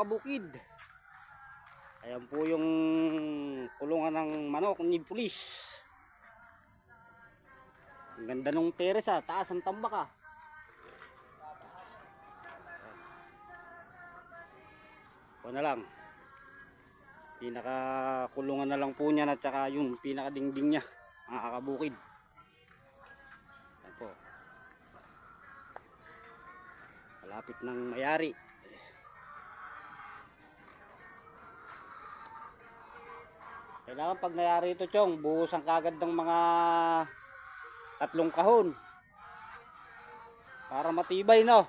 kabukid. Ayan po yung kulungan ng manok ni pulis. Ang ganda nung teres taas ang tambak O na lang. Pinakakulungan na lang po niya at saka yung pinakadingding niya, mga kabukid. Ayan po. Malapit ng mayari. Kailangan pag nayari ito, Chong, buhusan kagad ng mga 3 kahon para matibay, no?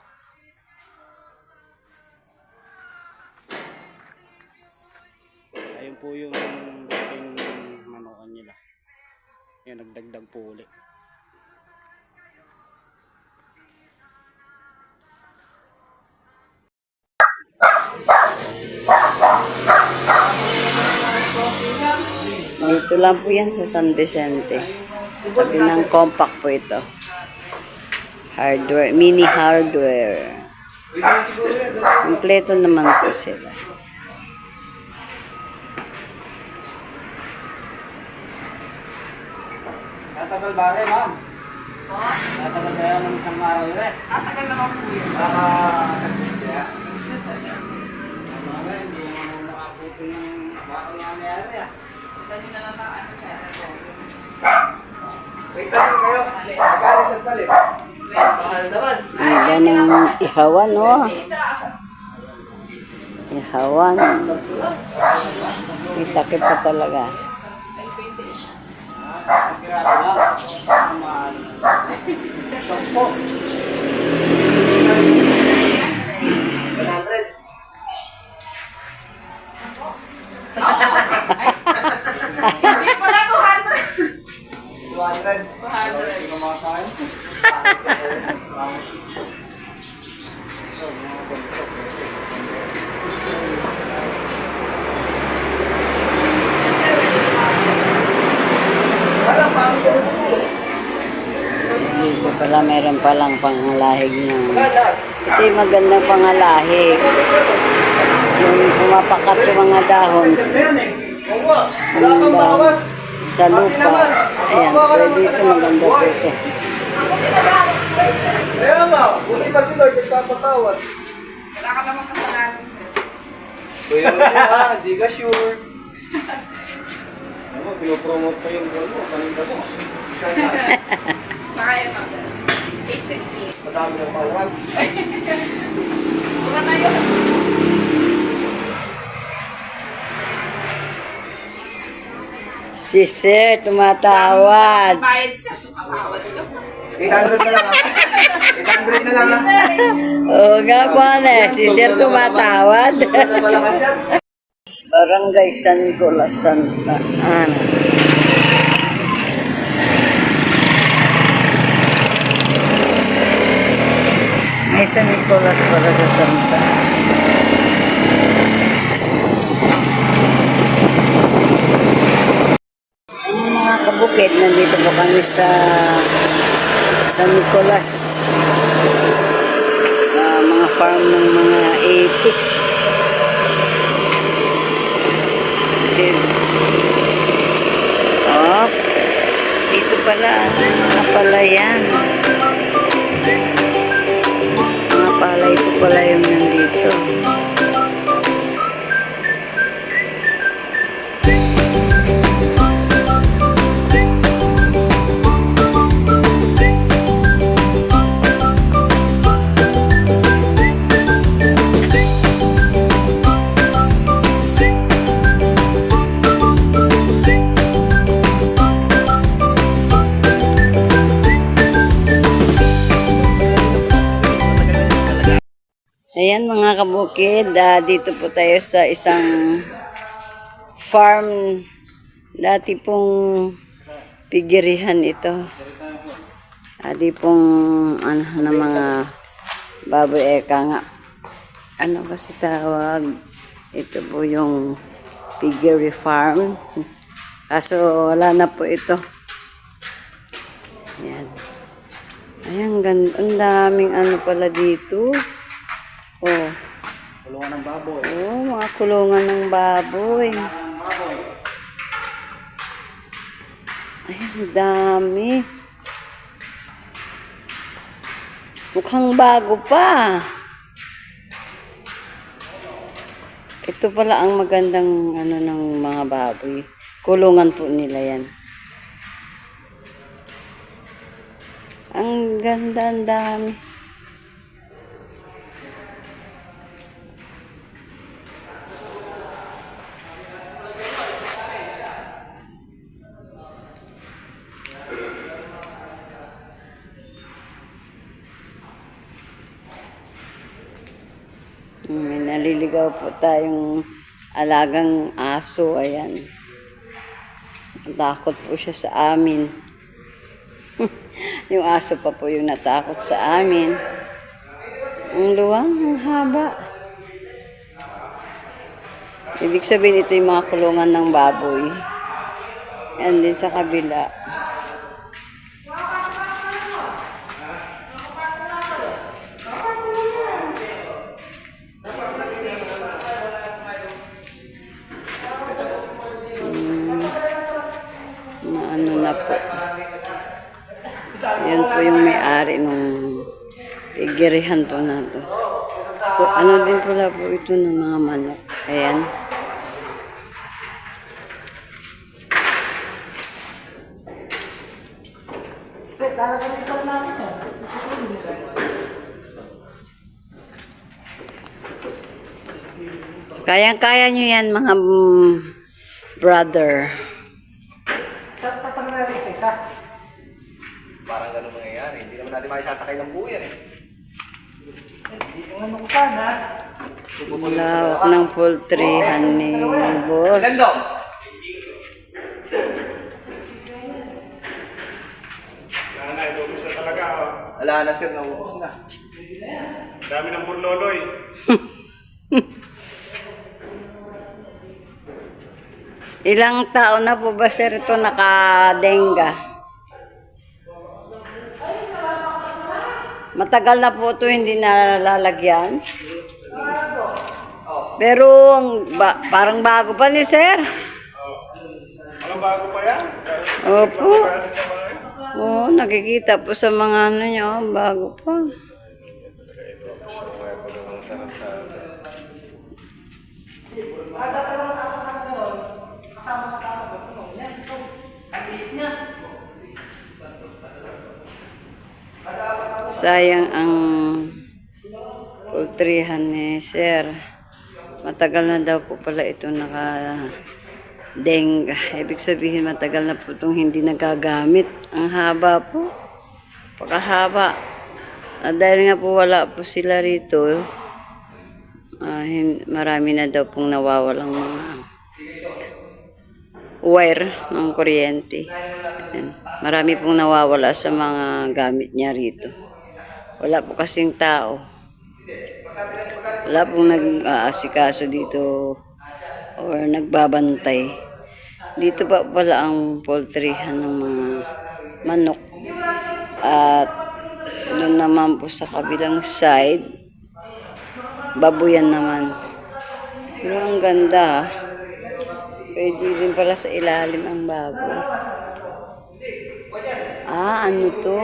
Ayun po yung dating manokan nila. Yan, nagdagdag po ulit. Dito lang po yan sa San Vicente. Tabi ng compact po ito. Hardware, mini hardware. Kompleto naman po sila. Tatagal ba rin, ma'am? Tatagal ba yan ng isang araw rin? Tagal naman po yun. Hindi mo makaputin ng bakang nangyari Dali na lang na ano sa Wait lang kayo. Magkarin sa balik. Mahal naman. Yan ang ihawan, no? Ihawan. Itakip pa talaga. Pirado lang. Mahal. Sampo. 100. Hindi pala 200. 200. 200. Kumakain. Dito pala meron palang pangalahig ng... Ito yung magandang pangalahig. Yung pumapakat yung mga dahon. Yung dahon sa lupa. Ayan, pwede ito. Maganda po ito. Kaya nga, buti pa si Lord nagpapatawad. Wala ka naman kasalanan. Kuya Rodel di ka sure. Ano, pinopromote pa yung ano, paninda mo. Kaya pa. 860. Madami ng pawag. Wala na yun. Si Sir tumatawad. Bayad siya. Tumatawad ka. 800 na lang 800 na lang Oo nga po si Sir tumatawad. na malakas yan. Barangay San Nicolas Santa Ana. May San Nicolas para sa Santa. Mga kabukid, nandito po kami sa San Nicolas. Sa mga farm ng mga 80. Oh, dito pala, mga palayan. Mga palay po pala yung nandito. Ayan mga kabukid, dito po tayo sa isang farm. Dati pong pigirihan ito. Dati pong ano, na mga baboy nga. Ano kasi tawag? Ito po yung piggery farm. Kaso wala na po ito. Ayan. Ayan, ang daming ano pala dito. Oh, Kulungan ng baboy. Oh, mga kulungan ng baboy. Ang baboy. Ay, ang dami. Mukhang bago pa. Ito pala ang magandang ano ng mga baboy. Kulungan po nila yan. Ang ganda, ang dami. May naliligaw po tayong alagang aso. Ayan. Natakot po siya sa amin. Yung aso pa po yung natakot sa amin. Ang luwang, ang haba. Ibig sabihin ito yung mga kulungan ng baboy. And din sa kabila. Ano na po. Yan po yung may-ari nung igirihan po na to. Ano din pala po ito ng mga manok. Ayan. Kayang-kaya nyo yan mga brother. Tatang na rin isa. Parang ganun mangyayari. Hindi naman natin makisasakay ng buo yan eh. Yung ano ko sana. Lawak ng poultryhan ni boss. Ilan daw? Naubos na talaga. Wala na sir, naubos na. Dami ng burloloy. Ilang taon na po ba sir ito nakadenga? Matagal na po ito hindi nalalagyan. Pero parang bago pa ni sir. Mga bago pa yan. Opo. Oo, nakikita po sa mga ano nyo, bago pa. Sayang ang poultryhan ni sir. Matagal na daw po pala ito naka-denga. Ibig sabihin matagal na po itong hindi nagagamit. Ang haba po. Pakahaba. Dahil nga po wala po sila rito, marami na daw pong nawawalang mga wire ng kuryente. Yan. Marami pong nawawala sa mga gamit niya rito. Wala po kasing tao. Wala pong nag-aasikaso dito or nagbabantay. Dito pa pala ang poultryhan ng mga manok. At doon naman po sa kabilang side, babuyan naman. Pero ang ganda. Pwede din pala sa ilalim ang baboy. Ano to?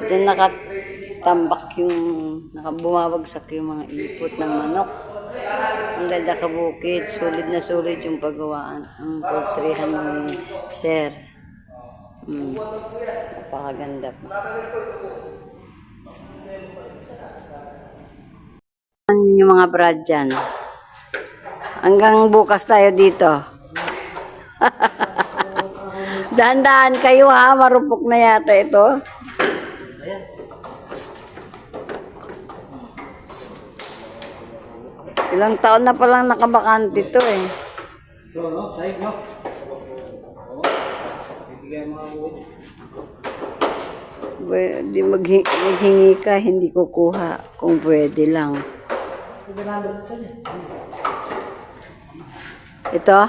Diyan nakatambak yung, nakabumabagsak yung mga ipot ng manok. Ang ganda kabukid, sulit na sulit yung paggawaan. Ang poultryhan ni sir. Napakaganda pa. Yung mga brad dyan. Hanggang bukas tayo dito. Dahan-dahan kayo ha, marupok na yata ito. Ilang taon na palang nakabakante ito eh. So, no? Sahig, no? Ibigay mga wood. Di maghingi ka, hindi kukuha. Kung pwede lang. Ito?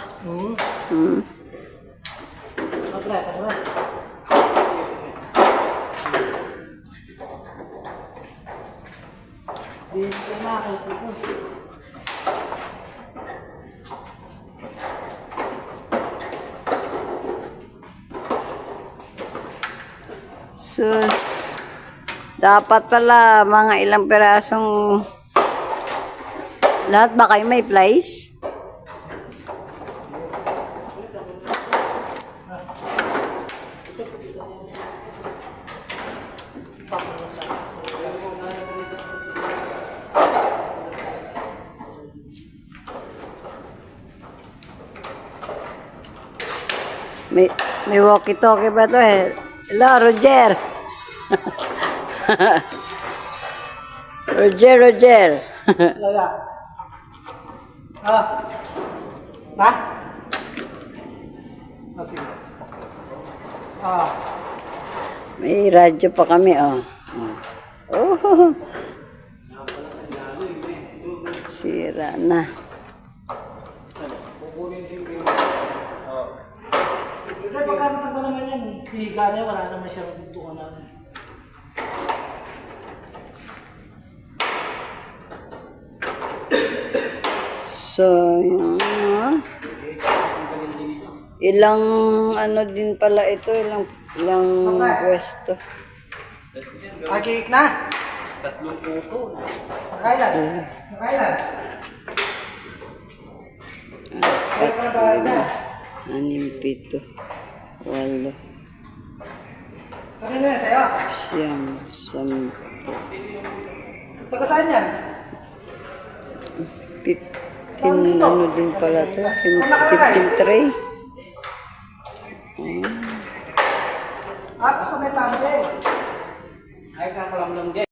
Sus. Dapat pala mga ilang pirasong lahat ba kayo may place? May walkie-talkie ba to eh? Hello, Roger. Roger. Lala. Ah. Ha? Ah, sige. Ah. May radyo pa kami, oh. Oh. Sira na. Hindi, pagkakataon pa naman yan. Higa niya, wala naman siya magtuntukan namin. So, yun. Ilang ano din pala ito, ilang pwesto. Pag-iik na. Nakailan? Nakailan? Kaya pa na na. 6, 7, 8, Kanina yan sa'yo? 9, 10, Taga saan yan? 15, ano din pala to, 15 tray. Ah, sa may tambe. Ay, kakalamlam din.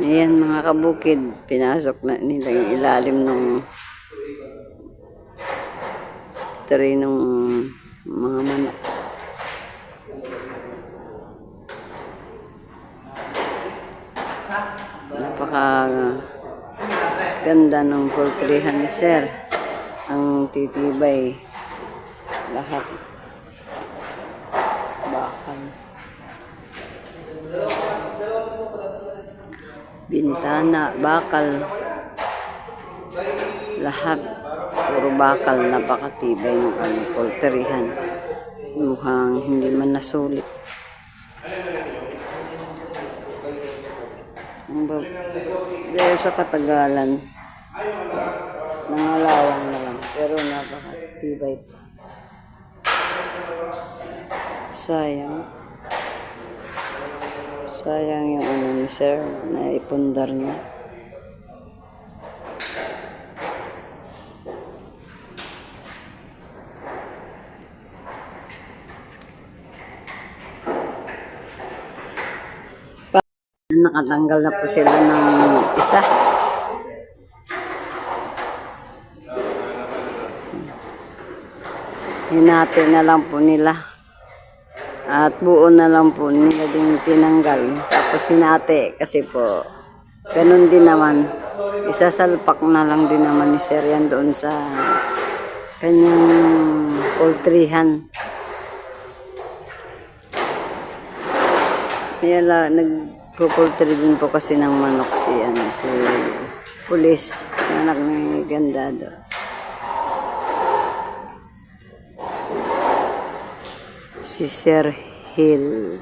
Ayan mga kabukid, pinasok na nila yung ilalim ng tray ng mga manok. Napaka ganda ng poultryhan ni Sir. Ang titibay lahat. Bakal. Bintana, bakal, lahat, puro bakal, napakatibay ng poultryhan. Mukhang hindi man nasulit. Dahil sa katagalan, nangalawang na lang, pero napakatibay pa. Sayang yung ano ni Sir na ipundar niya. Nakatanggal na po sila ng isa. Hinati na lang po nila. At buo na lang po nila din tinanggal. Tapos hinati kasi po ganun din naman. Isasalpak na lang din naman ni Sir yan doon sa kanyang poultryhan. Kaya nagpo-poultry din po kasi ng manok si Pulis, anak ni Gandado. Si Sir Hill.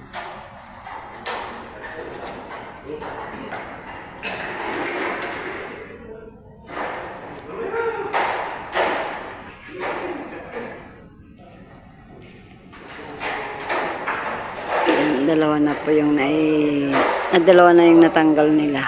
Dalawa na po yung dalawa na yung natanggal nila.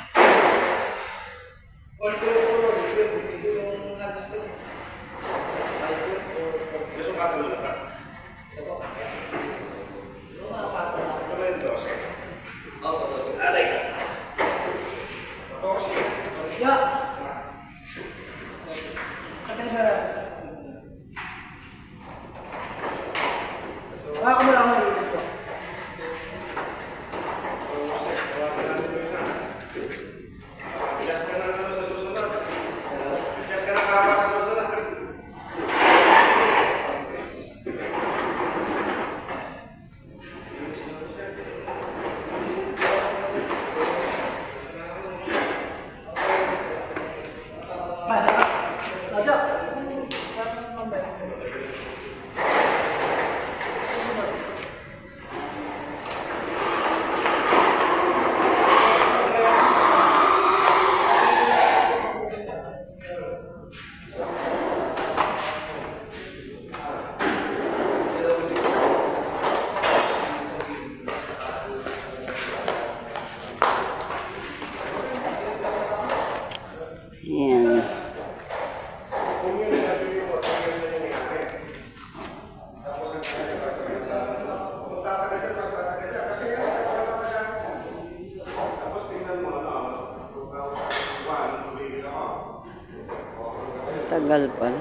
Tagal pala.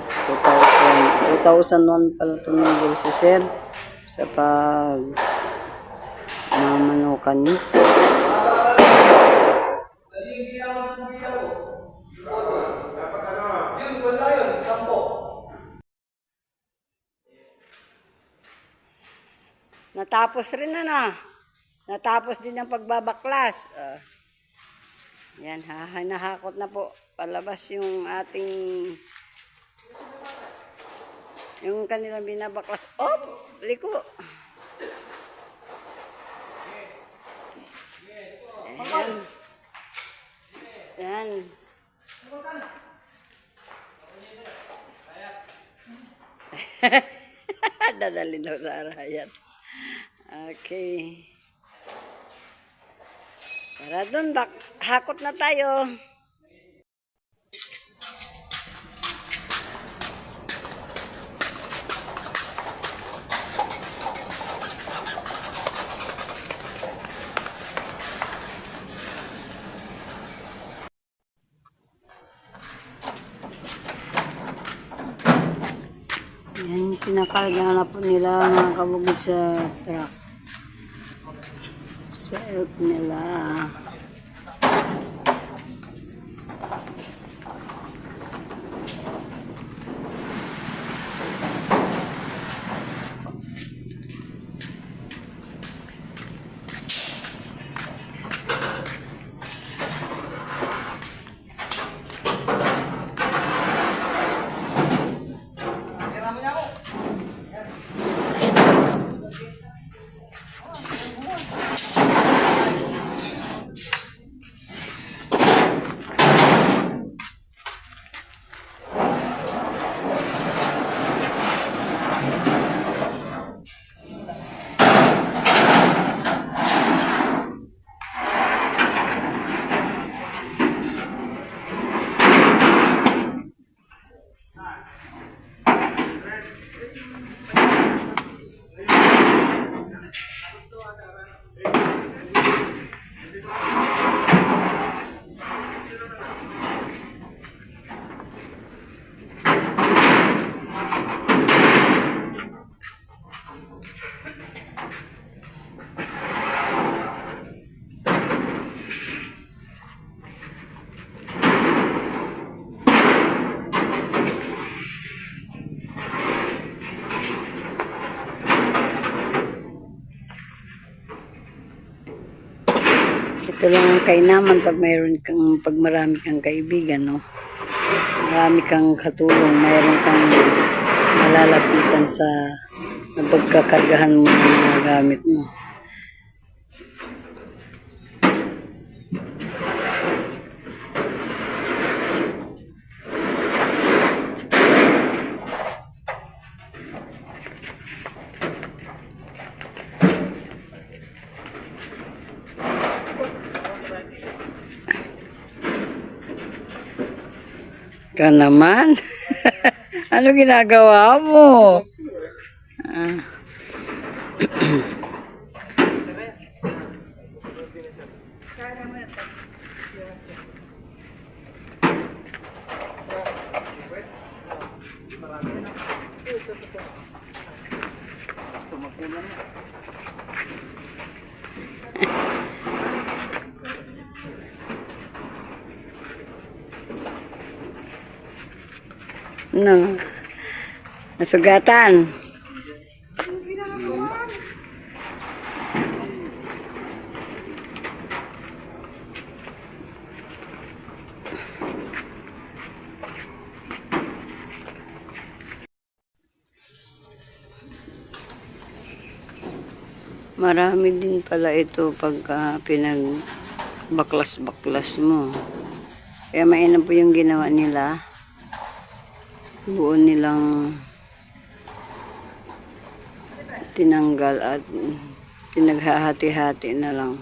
2001 pala tumigil si Sir sa pag mamanukan niya. Natapos rin na. Natapos din ang pagbabaklas. Yan, hinahakot na po. Palabas yung ating yung kanilang binabaklas. Oh, liko. Ayan. Ayan. Dadalhin daw sa arayat. Okay. Tara dun, hakot na tayo. Yan, pinakarga na po nila mga kabugid sa truck. Sa elk nila. Ito lang ang kainaman pag marami kang kaibigan, no? Marami kang katulong, mayroon kang malalapitan sa pagkakargahan mo ng mga gamit mo. Ka naman? Ano ginagawa mo? No. Nasugatan. Marami din pala ito pagka pinagbaklas-baklas mo. Kaya mainam po yung ginawa nila. Buo nilang tinanggal at pinaghahati-hati na lang.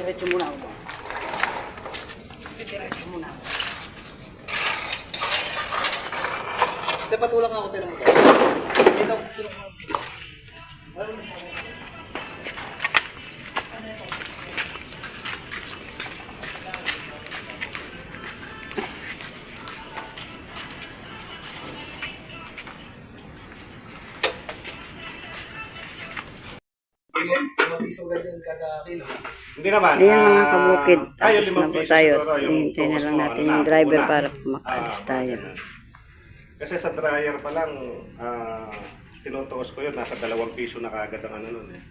Diretso muna ako. Diretso muna ako. Dapat tulak ako tayo mo. Dito. Hindi naman. Ayun mga kabukid, tayo, tapos na 5 po piso tayo. siguro, yung Hintay na focus lang mo, natin ano yung na, driver una. para makaalis tayo. ganun. Kasi sa dryer pa lang, tinutuos ko yun, nasa 2 piso na kaagad ang ano nun eh.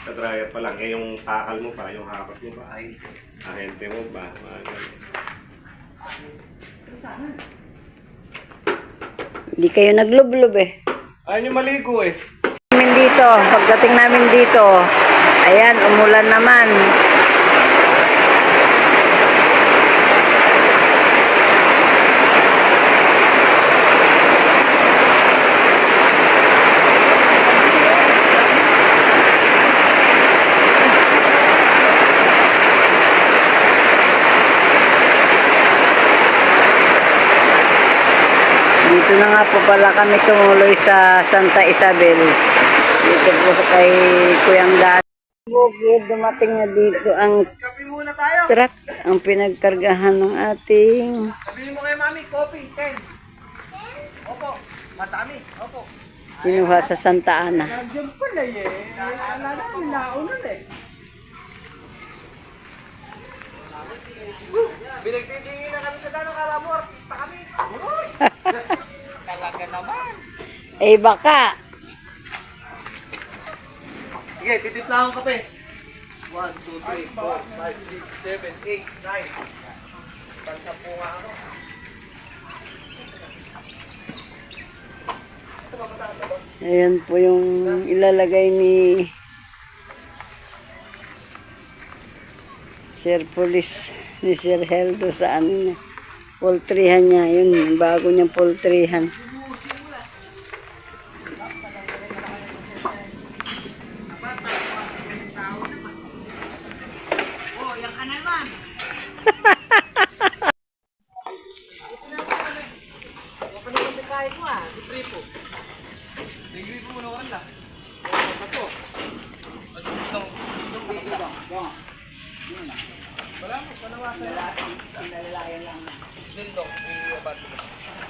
Sa dryer pa lang, yung takal mo pa, yung hapat mo pa, ahente mo ba, mga ganun. Hindi kayo naglublob eh. Ayun yung maligo eh. Pagdating namin dito, ayan, umulan naman. Dito na nga po pala kami tumuloy sa Santa Isabel. Dito po kay Kuyang Dan. Bukid, dumating na dito ang Kape muna tayo. truck, ang pinagkargahan ng ating Sabihin mo kay Mami, coffee, 10. Opo, madami. Opo. kinuha sa Santa Ana. Nandiyan pala eh. Wala namin naunan eh. Binagtitingin na kami sa dano, kala mo, artista kami. Talaga naman. Eh baka, Sige, titip na akong kape. 1, 2, 3, 4, 5, 6, 7, 8, 9. Pansampu nga ako. ayan po yung ilalagay ni Sir Police, ni Sir Heldo sa ano niya. Poultryhan niya, yun, bago niyang poultryhan.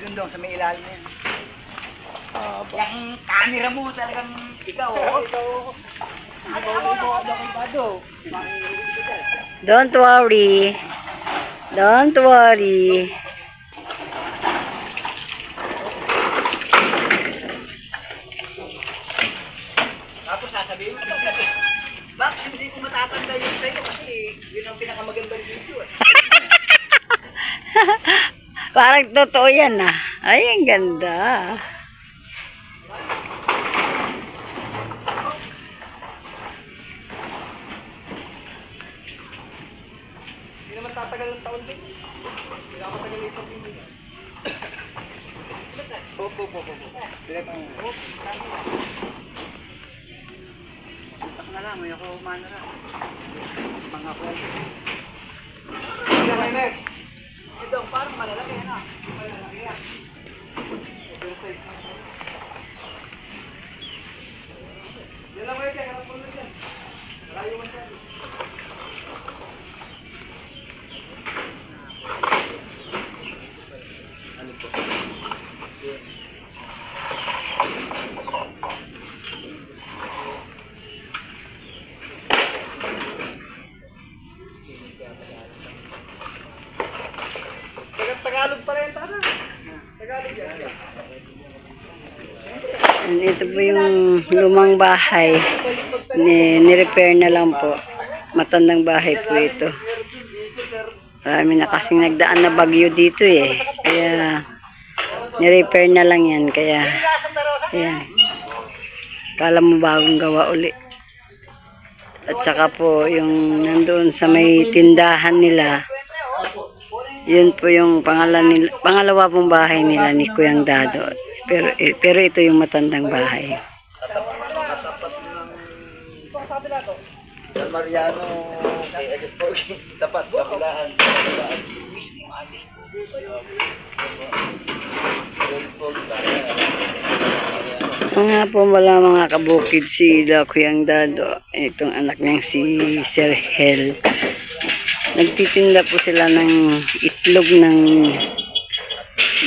Yun daw, sa may ilalim yan. Yung camera mo talagang ikaw. Don't worry. Don't worry. Tapos sasabihin mo, bakit hindi ko matatanda yun sa'yo? Kasi yun ang pinakamagandang video eh. Parang totoo yan ah. Ay, ang ganda. Hindi naman tatagal ng taon din. Pinakatagal yung isang video. Opo. Direct mo. Tak na lang, may ako umano na. Mga kwento. Hindi na kayo, Nek. Ito, parang malalaki yan ah. Malalaki yan. Oversize na. Yan lang kayo, Nek. Hanap mo na dyan. Malayo man siya. Tagalog pa rin, tara. Tagalog yan. And ito po yung lumang bahay. Ni-repair na lang po. Matandang bahay po ito. Marami na kasing nagdaan na bagyo dito eh. Kaya ni-repair na lang yan. Kaya ayan. Kala mo bagong gawa uli. At saka po yung nandoon sa may tindahan nila. Yun po yung pangalawa pong bahay nila ni Kuyang Dado. Pero ito yung matandang bahay. Mariano, kay Edis Porky, tapat, kabilaan. Mga po wala mga kabukid sila Kuyang Dado. Itong anak niyang si Sir Hel. Nagtitinda po sila ng itlog ng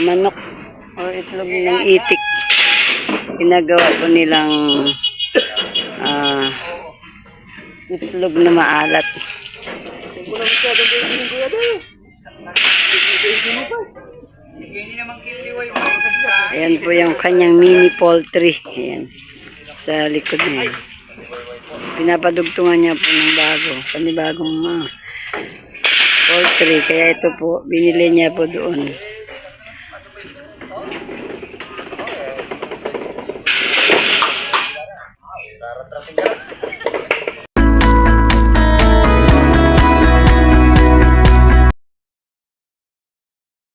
manok o itlog ng itik. Ginagawa po nilang itlog na maalat. Ayan po yung kanyang mini poultry. Ayan. Sa likod niya. Pinapadugtungan niya po ng panibagong poultry. Kaya ito po, binili niya po doon.